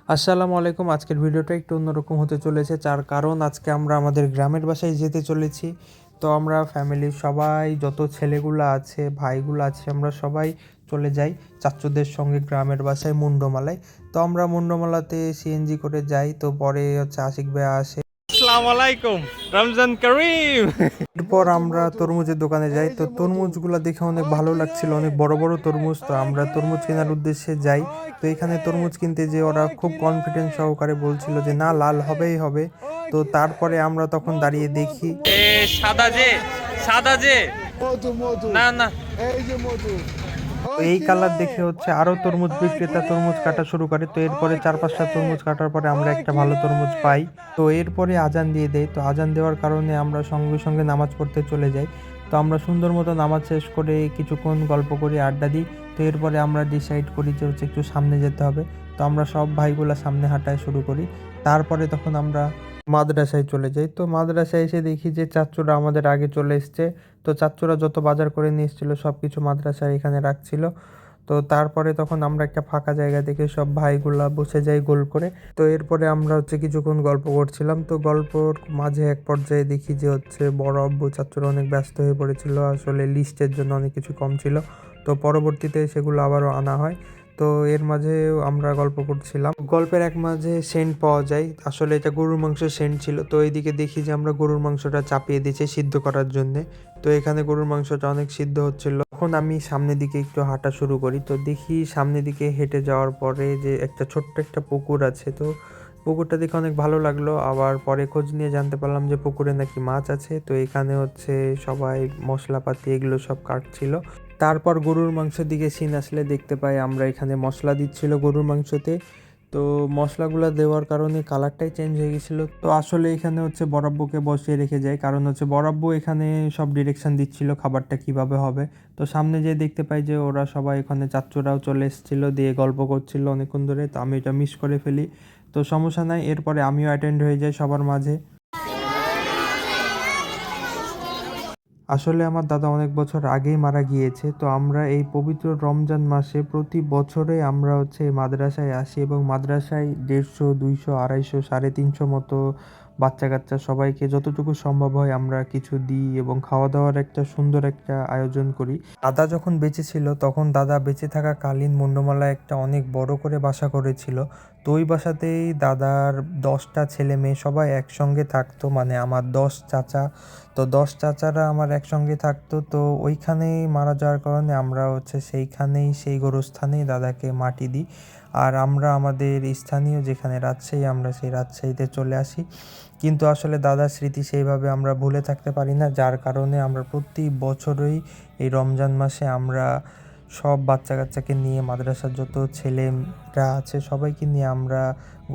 আসসালামু আলাইকুম। আজকের ভিডিওটা একটু অন্যরকম হতে চলেছে, যার কারণ আজকে আমরা আমাদের গ্রামের বাসায় যেতে চলেছি। তো আমরা ফ্যামিলির সবাই, যত ছেলেগুলো আছে, ভাইগুলো আছে, আমরা সবাই চলে যাই চাচ্চুদের সঙ্গে গ্রামের বাসায় মুন্ডমালায়। তো আমরা মুন্ডমালাতে সিএনজি করে যাই। তো পরে হচ্ছে আশিক ভাইয়া আসে। আসসালামু আলাইকুম, রমজান করিম। এরপর আমরা তরমুজের দোকানে যাই। তো তরমুজগুলো দেখে অনেক ভালো লাগছিল, অনেক বড় বড় তরমুজ। তো আমরা তরমুজ কেনার উদ্দেশ্যে যাই। তো এখানে তরমুজ কিনতে যে ওরা খুব কনফিডেন্স সহকারে বলছিল যে না, লাল হবেই হবে। তো তারপরে আমরা তখন দাঁড়িয়ে দেখি। এ সাদা যে, সাদা যে, মধু মধু না না, এই যে মধু তো ওই এই ছেলে কালার দেখে হচ্ছে আরো তরমুজ বিক্রেতা তরমুজ কাটা শুরু করে। তো এরপরে 4-5টা তরমুজ কাটার পরে আমরা ওই একটা ভালো ছেলে তরমুজ পাই। তো এরপরে আজান দিয়ে দেয়। তো আজান দেওয়ার কারণে আমরা সঙ্গে সঙ্গে নামাজ পড়তে চলে যাই। তো আমরা সুন্দর মতো নামাজ শেষ করে কিছুক্ষণ গল্প করি, আড্ডা দিই। তো এরপরে আমরা ডিসাইড করি যে হচ্ছে একটু সামনে যেতে হবে। তো আমরা সব ভাইগুলা সামনে হাঁটায় শুরু করি। তারপরে তখন আমরা মাদ্রাসায় চলে যাই। তো মাদ্রাসায় এসে দেখি যে চাচ্চুরা আমাদের আগে চলে এসছে। তো চাচ্চুরা যত বাজার করে নিয়ে এসেছিল সব কিছু মাদ্রাসায় এখানে রাখছিল। তো তারপরে তখন আমরা একটা ফাঁকা জায়গা দেখে সব ভাইগুলা বসে যাই গোল করে। তো এরপরে আমরা হচ্ছে কিছুক্ষণ গল্প করছিলাম। তো গল্পর মাঝে এক পর্যায়ে দেখি যে হচ্ছে বড় আব্বু চাচ্চুরা অনেক ব্যস্ত হয়ে পড়েছিল, আসলে লিস্টের জন্য অনেক কিছু কম ছিল। তো পরবর্তীতে সেগুলো আবারও আনা হয়। তো এর মাঝে আমরা গল্প করছিলাম। গল্পের এক মাঝে সেন্ট পাওয়া যায়, আসলে এটা গরুর মাংসের সেন্ট ছিল। তো এইদিকে দেখি যে আমরা গরুর মাংসটা চাপিয়ে দিয়েছি সিদ্ধ করার জন্যে। তো এখানে গরুর মাংসটা অনেক সিদ্ধ হচ্ছিল। তখন আমি সামনের দিকে একটু হাঁটা শুরু করি। তো দেখি সামনের দিকে হেঁটে যাওয়ার পরে যে একটা ছোট্ট একটা পুকুর আছে। তো পুকুরটা দেখে অনেক ভালো লাগলো। আবার পরে খোঁজ নিয়ে জানতে পারলাম যে পুকুরে নাকি মাছ আছে। তো এখানে হচ্ছে সবাই মশলাপাতি এগুলো সব কাটছিল। তারপর গরুর মাংসের দিকে সিন আসলে দেখতে পাই আমরা এখানে মশলা দিচ্ছিল গরুর মাংসতে। তো মশলাগুলো দেওয়ার কারণে কালারটাই চেঞ্জ হয়ে গেছিলো। তো আসলে এখানে হচ্ছে বরাব্বুকে বসিয়ে রেখে যায়, কারণ হচ্ছে বরাব্বু এখানে সব ডিরেকশন দিচ্ছিল খাবারটা কিভাবে হবে। তো সামনে যেয়ে দেখতে পাই যে ওরা সবাই এখানে চাচ্চুরাও চলে এসেছিলো, দিয়ে গল্প করছিল অনেকক্ষণ ধরে। তো আমি এটা মিস করে ফেলি। তো সমস্যা নাই, এরপরে আমিও অ্যাটেন্ড হয়ে যাই সবার মাঝে। আসলে আমার দাদা অনেক বছর আগেই মারা গিয়েছে। তো আমরা এই পবিত্র রমজান মাসে প্রতি বছরে আমরা হচ্ছে এই মাদ্রাসায় আসি, এবং মাদ্রাসায় 150, 200, 250, 350 মতো বাচ্চা কাচ্চা সবাইকে যতটুকু সম্ভব হয় আমরা কিছু দিই, এবং খাওয়া দাওয়ার একটা সুন্দর একটা আয়োজন করি। দাদা যখন বেঁচে ছিল তখন দাদা বেঁচে থাকাকালীন মুন্ডমালায় একটা অনেক বড় করে বাসা করেছিল। তো ওই বাসাতেই দাদার 10টা ছেলে মেয়ে সবাই একসঙ্গে থাকতো, মানে আমার 10 চাচা। তো 10 চাচারা আমার একসঙ্গে থাকতো। তো ওইখানেই মারা যাওয়ার কারণে আমরা হচ্ছে সেইখানেই, সেই গোরস্থানেই দাদাকে মাটি দিই। আর আমরা আমাদের স্থানীয় যেখানে রাজশাহী, আমরা সেই রাজশাহীতে চলে আসি। কিন্তু আসলে দাদার স্মৃতি সেইভাবে আমরা ভুলে থাকতে পারি না, যার কারণে আমরা প্রতি বছরই এই রমজান মাসে আমরা সব বাচ্চা কাচ্চাকে নিয়ে, মাদ্রাসার যত ছেলেরা আছে সবাইকে নিয়ে আমরা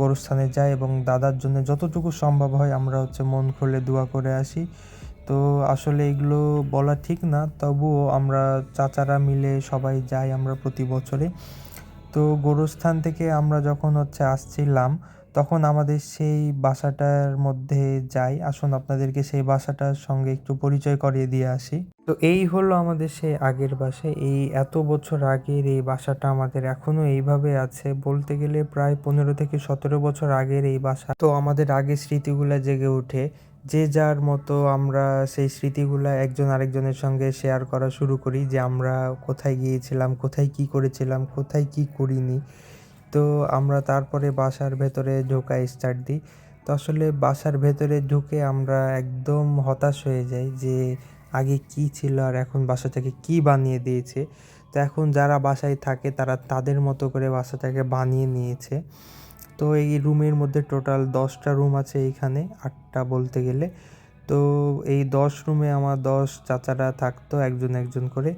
গোরস্থানে যাই, এবং দাদার জন্য যতটুকু সম্ভব হয় আমরা হচ্ছে মন খুলে দোয়া করে আসি। তো আসলে এগুলো বলা ঠিক না, তবুও আমরা চাচারা মিলে সবাই যাই আমরা প্রতি বছরে। তো গোরস্থান থেকে আমরা যখন হচ্ছে আসছিলাম তখন আমাদের সেই বাসাটার মধ্যে যাই। আসুন আপনাদেরকে সেই বাসাটার সঙ্গে একটু পরিচয় করিয়ে দিয়ে আসি। তো এই হলো আমাদের সেই আগের বাসা। এই এত বছর আগের এই বাসাটা আমাদের এখনো এইভাবে আছে, বলতে গেলে প্রায় 15 থেকে 17 বছর আগের এই বাসা। তো আমাদের আগের স্মৃতিগুলা জেগে ওঠে, যে যার মতো আমরা সেই স্মৃতিগুলা একজন আরেকজনের সঙ্গে শেয়ার করা শুরু করি, যে আমরা কোথায় গিয়েছিলাম, কোথায় কি করেছিলাম, কোথায় কি করিনি। তো আমরা তারপরে বাসার ভেতরে ঢোকা স্টার্ট দিই। তো আসলে বাসার ভেতরে ঢুকে আমরা একদম হতাশ হয়ে যাই যে আগে কি ছিল আর এখন বাসাটাকে কি বানিয়ে দিয়েছে। তো এখন যারা বাসায় থাকে তারা তাদের মতো করে বাসাটাকে বানিয়ে নিয়েছে। তো এই রুমের মধ্যে টোটাল 10টা রুম আছে এইখানে, 8টা বলতে গেলে। তো এই 10 রুমে আমার 10 চাচারা থাকতো একজন একজন করে।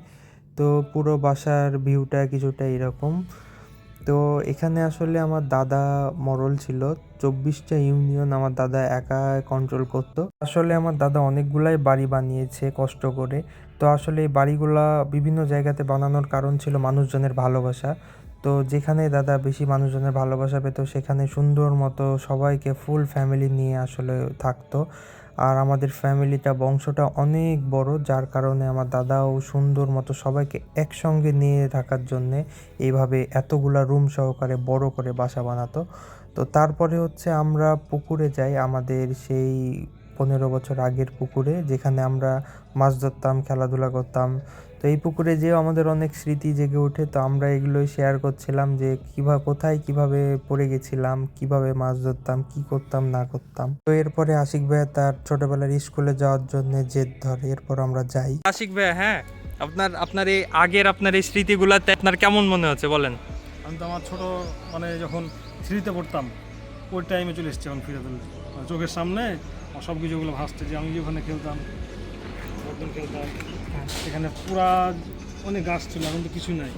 তো পুরো বাসার ভিউটা কিছুটা এরকম। তো এখানে আসলে আমার দাদা মোড়ল ছিল, 24টা ইউনিয়ন আমার দাদা একা কন্ট্রোল করতো। আসলে আমার দাদা অনেকগুলাই বাড়ি বানিয়েছে কষ্ট করে। তো আসলে এই বাড়িগুলা বিভিন্ন জায়গাতে বানানোর কারণ ছিল মানুষজনের ভালোবাসা। তো যেখানে দাদা বেশি মানুষজনের ভালোবাসা পেত সেখানে সুন্দর মতো সবাইকে ফুল ফ্যামিলি নিয়ে আসলে থাকতো। আর আমাদের ফ্যামিলিটা বংশটা অনেক বড়, যার কারণে আমার দাদাও সুন্দর মতো সবাইকে একসঙ্গে নিয়ে থাকার জন্যে এইভাবে এতগুলা রুম সহকারে বড় করে বাসা বানাতো। তো তারপরে হচ্ছে আমরা পুকুরে যাই, আমাদের সেই 15 বছর আগের পুকুরে, যেখানে আমরা মাছ ধরতাম, খেলাধুলা করতাম। তো এই পুকুরে যেও আমাদের অনেক স্মৃতি জেগে ওঠে। তো আমরা এগুলোই শেয়ার করছিলাম যে কোথায় কিভাবে পড়ে গেছিলাম, কিভাবে মাছ ধরতাম, কি করতাম না করতাম। তো এরপরে আশিক ভাইয়া তার ছোটবেলার স্কুলে যাওয়ার জন্য জেদ ধরে, এরপর আমরা যাই। আশিক ভাই, হ্যাঁ, আপনার এই আগের আপনার এই স্মৃতিগুলাতে আপনার কেমন মনে হচ্ছে বলেন? আমি তো আমার ছোটো মানে যখন থ্রিতে পড়তাম ওই টাইমে চলে এসেছি এখন ফিরে তুললে চোখের সামনে সব কিছুগুলো ভাসছে যে আমি যে ওখানে খেলতাম, একদম খেলতাম। এখানে পুরা অনেক গাছ ছিল, এখন তো কিছুই নাই।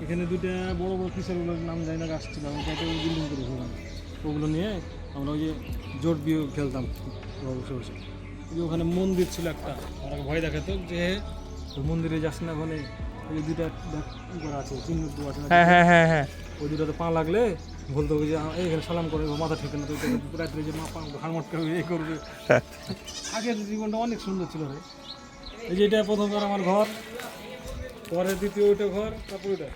এখানে দুইটা বড় বড় কিশোরগুলোর নাম জানি না গাছ ছিল, আমি তাকে বিল্ডিং করে ফেললাম। ওগুলো নিয়ে আমরা ওই যে জোট বিয়ে খেলতাম বসে বসে। ওই যে ওখানে মন্দির ছিল একটা, আমাকে ভয় দেখাতো যে ওই মন্দিরে যাস না, ওখানে ওই যে দুইটা করা আছে চিহ্ন দেওয়া আছে না, হ্যাঁ হ্যাঁ হ্যাঁ হ্যাঁ। ওই দুটাতে পা লাগলে বলতে হবে যে এখানে সালাম করে মাথা ঠেকে না, তো রাত্রে যে মা পা হাড় মটকা এই করবে। আগের জীবনটা অনেক সুন্দর ছিল রে। এই যে এটা প্রথমবার আমার ঘর, পরে দ্বিতীয় ওইটা ঘর, তারপর ওইটা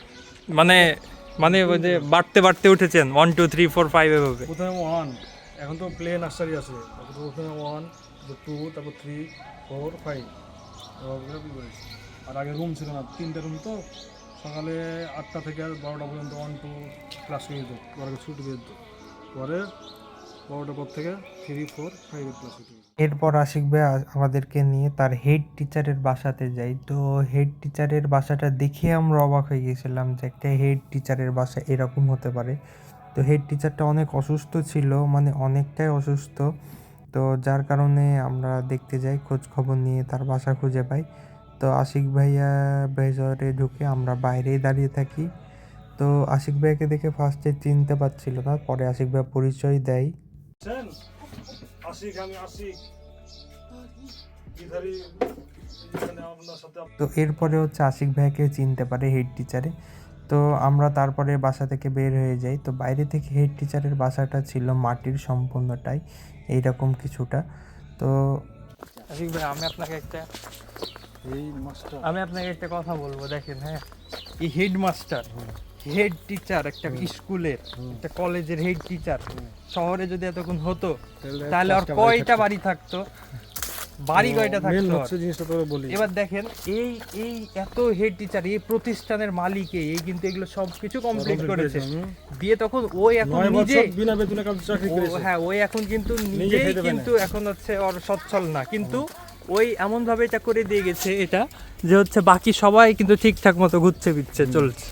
মানে ওই যে বাড়তে বাড়তে উঠেছেন 1 2 3 4 5 এভাবে। প্রথমে 1, এখন তো প্লে নার্সারি আছে। তারপর প্রথমে 1, তারপর 2, তারপর 3, 4, 5 এভাবে করেছি। আর আগে রুম ছিল না, 3টা রুম, তো সকালে 8টা থেকে 12টা পর্যন্ত 1 2 ক্লাস হয়ে যেত, পরে ছুটি হয়ে যেত, পরে 12টার পর থেকে 3 4 5 এর ক্লাস হতো। এরপর আশিক ভাই আমাদেরকে নিয়ে তার হেড টিচারের বাসাতে যাই। তো হেড টিচারের বাসাটা দেখে আমরা অবাক হয়ে গেছিলাম যে একটা হেড টিচারের বাসা এরকম হতে পারে। তো হেড টিচারটা অনেক অসুস্থ ছিল, মানে অনেকটাই অসুস্থ। তো যার কারণে আমরা দেখতে যাই, খোঁজ খবর নিয়ে তার বাসা খুঁজে পাই। তো আশিক ভাইয়া ভেতরে ঢুকে আমরা বাইরেই দাঁড়িয়ে থাকি। তো আশিক ভাইয়াকে দেখে ফার্স্টে চিনতে পারছিল না, পরে আশিক ভাইয়া পরিচয় দেয়। আশিক, আমি আশিক ইধারি, এখানে আপনার সাথে তো এরপরে হচ্ছে আশিক ভাইয়াকে চিনতে পারে হেড টিচারে। তো আমরা তারপরে বাসা থেকে বের হয়ে যাই। তো বাইরে থেকে হেড টিচারের বাসাটা ছিল মাটির সম্পূর্ণটাই এইরকম কিছুটা। তো আশিক ভাই, আমি আপনাকে একটা কথা বলবো, দেখেন, হ্যাঁ, এই হেডমাস্টার, হেড টিচার একটা স্কুলের, একটা কলেজের হেড টিচার শহরে যদি এতক্ষণ হতো, তাহলে আর কয়টা বাড়ি থাকতো? বাড়ি কয়টা থাকতো? জিনিসটা তোরে বলি, এবার দেখেন, এই এই এত হেড টিচার, এই প্রতিষ্ঠানের মালিকে এই কিন্তু এগুলো সব কিছু কমপ্লিট করেছে দিয়ে, তখন ওই এখন 9 নিজে, বছর বিনা বেতনে কাজ চাকরি করেছে। হ্যাঁ, ওই এখন কিন্তু নিজেই খেতে পারে না। কিন্তু এখন হচ্ছে ওর সচ্ছল না, কিন্তু ওই এমন ভাবে এটা করে দিয়ে গেছে এটা যে হচ্ছে বাকি সবাই কিন্তু ঠিকঠাক মতো ঘুরছে ফিরছে চলছে।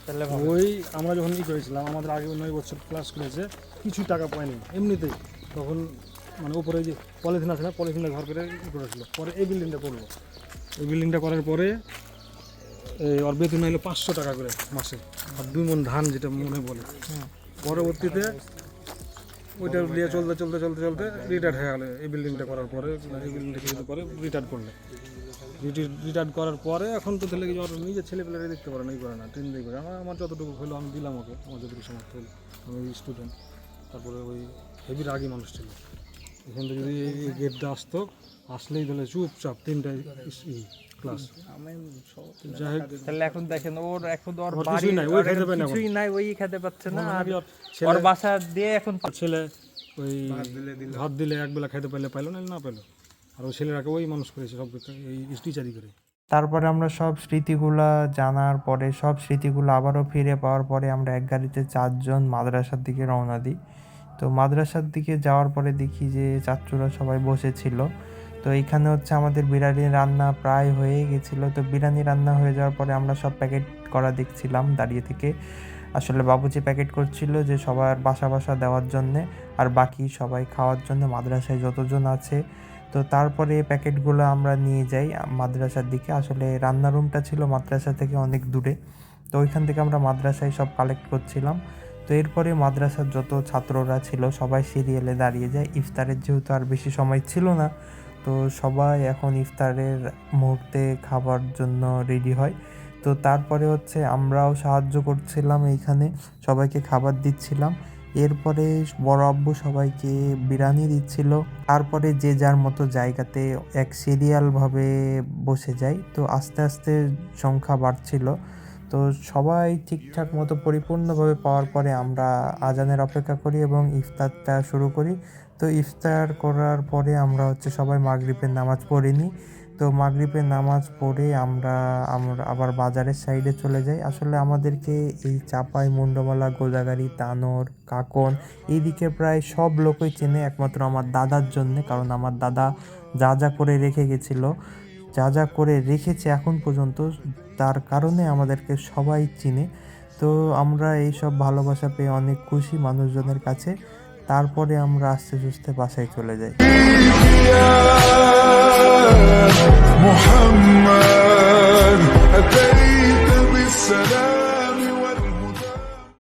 তাহলে ভালো। ওই আমরা যখন ই করেছিলাম, আমাদের আগে 9 বছর ক্লাস করেছে, কিছু টাকা পায়নি এমনিতেই। তখন মানে উপরে যে পলিথিন আছে না, পলিথিনটা ঘর করে ই করেছিল। পরে এই বিল্ডিংটা করলো, এই বিল্ডিংটা করার পরে ওর বেতন এলো 500 টাকা করে মাসে, আর 2 মণ ধান, যেটা মনে বলে। পরবর্তীতে ওইটা দিয়ে চলতে চলতে চলতে চলতে রিটায়ার্ড হয়ে গেলো। এই বিল্ডিংটা করার পরে, এই বিল্ডিংটা কিছু পরে রিটায়ার্ড করলে, রিটায়ার্ড করার পরে এখন তো তাহলে ওর নিজের ছেলেপেলেরা দেখতে পারে না, ই করে না, ট্রেন দিয়ে করে। আমার যতটুকু হলো আমি দিলাম ওকে, আমার যতটুকু সমর্থ হলো, আমি স্টুডেন্ট। তারপরে ওই হেভি রাগী মানুষ ছিল, এখান থেকে যদি এই গেটটা আসতো, আসলেই তাহলে চুপচাপ 3টা ক্লাস। যাই হোক, তাহলে এখন দেখেন, ওর এখন ওর ওর বাড়ি কিছুই নাই, ওই খেতে পায় না, কিছুই নাই, ওই খেতে পাচ্ছে না, আর ওর ওর ছেলে বাসা দিয়ে এখন ছেলে ওই ভাত দিলে একবেলা খাইতে পারলে পাইলো, না না পেলো। আর ওই ছেলেরাকে ওই মানুষ করেছে সব এই টিচারই করে। তারপরে আমরা সব স্মৃতিগুলা জানার পরে, সব স্মৃতিগুলো আবারও ফিরে পাওয়ার পরে আমরা এক গাড়িতে 4 জন মাদ্রাসার দিকে রওনা দিই। তো মাদ্রাসার দিকে যাওয়ার পরে দেখি যে চাচ্চুরা সবাই বসেছিল। তো এইখানে হচ্ছে আমাদের বিরিয়ানি রান্না প্রায় হয়ে গেছিলো। তো বিরিয়ানি রান্না হয়ে যাওয়ার পরে আমরা সব প্যাকেট করা দেখছিলাম দাঁড়িয়ে থেকে। আসলে বাবুজি প্যাকেট করছিল যে সবার বাসা বাসা দেওয়ার জন্যে, আর বাকি সবাই খাওয়ার জন্য মাদ্রাসায় যতজন আছে। তো তারপরে প্যাকেটগুলো আমরা নিয়ে যাই মাদ্রাসার দিকে। আসলে রান্না রুমটা ছিল মাদ্রাসা থেকে অনেক দূরে, তো ওইখান থেকে আমরা মাদ্রাসায় সব কালেক্ট করছিলাম। তো এরপরে মাদ্রাসার যত ছাত্ররা ছিল সবাই সিরিয়ালে দাঁড়িয়ে যায়। ইফতারের যেহেতু আর বেশি সময় ছিল না, তো সবাই এখন ইফতারের মুহূর্তে খাবার জন্য রেডি হয়। তো তারপরে হচ্ছে আমরাও সাহায্য করছিলাম, এইখানে সবাইকে খাবার দিচ্ছিলাম। এরপরে বড় আব্বু সবাইকে বিরিয়ানি দিচ্ছিল। তারপরে যে যার মতো জায়গাতে এক সিরিয়ালভাবে বসে যায়। তো আস্তে আস্তে সংখ্যা বাড়ছিল। তো সবাই ঠিকঠাক মতো পরিপূর্ণভাবে পাওয়ার পরে আমরা আজানের অপেক্ষা করি এবং ইফতারটা শুরু করি। তো ইফতার করার পরে আমরা সবাই মাগরিবের নামাজ পড়ে নিই। তো মাগরিবের নামাজ পড়ে আমরা আমরা আবার বাজারের সাইডে চলে যাই। আসলে আমাদেরকে এই চাপাই, মুন্ডমালা, গোদাগাড়ি, তানোর, কাকন এইদিকে প্রায় সব লোকই চেনে একমাত্র আমার দাদার জন্যে, কারণ আমার দাদা যা যা করে রেখে গেছিলো, যা যা করে রেখেছে এখন পর্যন্ত, তার কারণে আমাদেরকে সবাই চিনে। তো আমরা এই সব ভালোবাসা পেয়ে অনেক খুশি মানুষজনের কাছে। তারপরে আমরা আস্তে সুস্তে বাসায় চলে যাই। محمد أتيت بالسلام